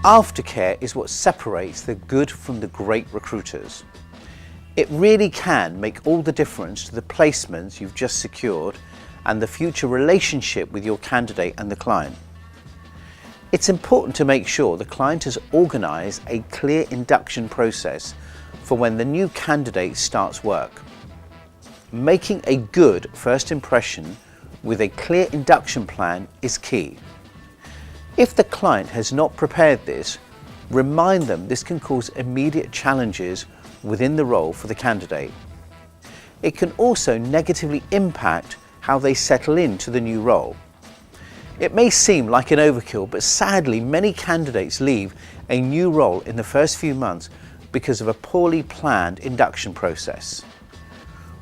Aftercare is what separates the good from the great recruiters. It really can make all the difference to the placements you've just secured and the future relationship with your candidate and the client. It's important to make sure the client has organised a clear induction process for when the new candidate starts work. Making a good first impression with a clear induction plan is key. If the client has not prepared this, remind them this can cause immediate challenges within the role for the candidate. It can also negatively impact how they settle into the new role. It may seem like an overkill, but sadly many candidates leave a new role in the first few months because of a poorly planned induction process.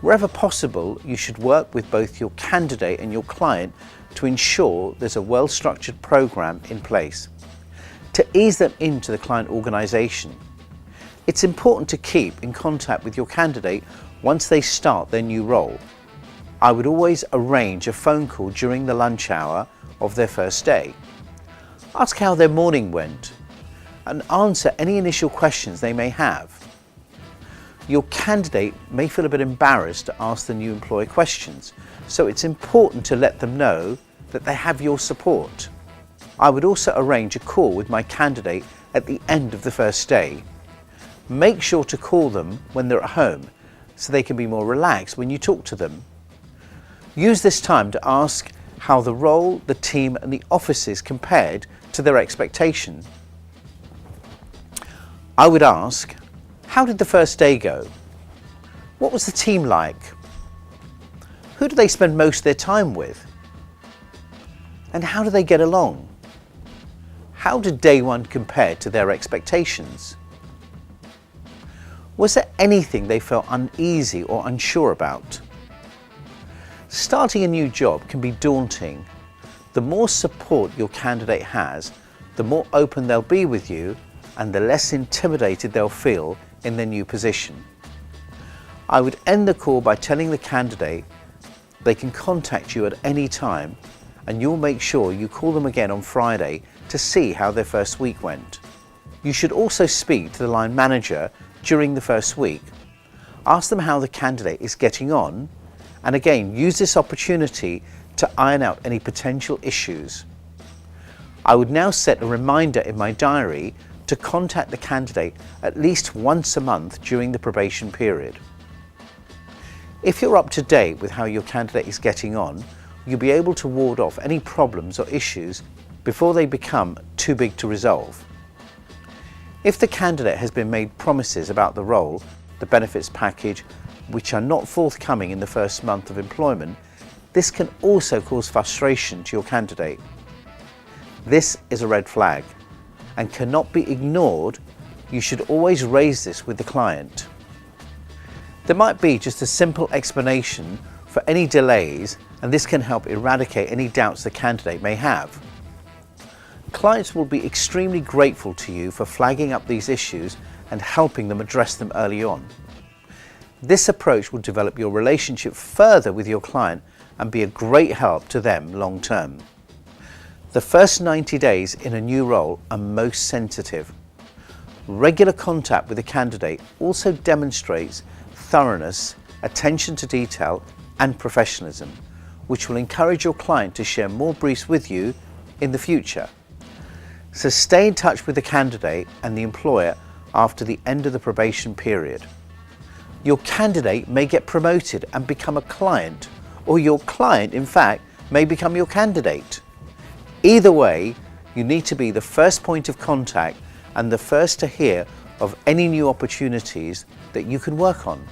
Wherever possible, you should work with both your candidate and your client to ensure there's a well-structured program in place to ease them into the client organisation. It's important to keep in contact with your candidate once they start their new role. I would always arrange a phone call during the lunch hour of their first day. Ask how their morning went and answer any initial questions they may have. Your candidate may feel a bit embarrassed to ask the new employer questions, so it's important to let them know that they have your support. I would also arrange a call with my candidate at the end of the first day. Make sure to call them when they're at home so they can be more relaxed when you talk to them. Use this time to ask how the role, the team and the offices compared to their expectation. I would ask, how did the first day go? What was the team like? Who do they spend most of their time with? And how do they get along? How did day one compare to their expectations? Was there anything they felt uneasy or unsure about? Starting a new job can be daunting. The more support your candidate has, the more open they'll be with you and the less intimidated they'll feel in their new position. I would end the call by telling the candidate they can contact you at any time, and you'll make sure you call them again on Friday to see how their first week went. You should also speak to the line manager during the first week. Ask them how the candidate is getting on, and again use this opportunity to iron out any potential issues. I would now set a reminder in my diary to contact the candidate at least once a month during the probation period. If you're up to date with how your candidate is getting on, you'll be able to ward off any problems or issues before they become too big to resolve. If the candidate has been made promises about the role, the benefits package, which are not forthcoming in the first month of employment, this can also cause frustration to your candidate. This is a red flag and cannot be ignored. You should always raise this with the client. There might be just a simple explanation for any delays, and this can help eradicate any doubts the candidate may have. Clients will be extremely grateful to you for flagging up these issues and helping them address them early on. This approach will develop your relationship further with your client and be a great help to them long term. The first 90 days in a new role are most sensitive. Regular contact with the candidate also demonstrates thoroughness, attention to detail and professionalism, which will encourage your client to share more briefs with you in the future. So stay in touch with the candidate and the employer after the end of the probation period. Your candidate may get promoted and become a client, or your client, in fact, may become your candidate. Either way, you need to be the first point of contact and the first to hear of any new opportunities that you can work on.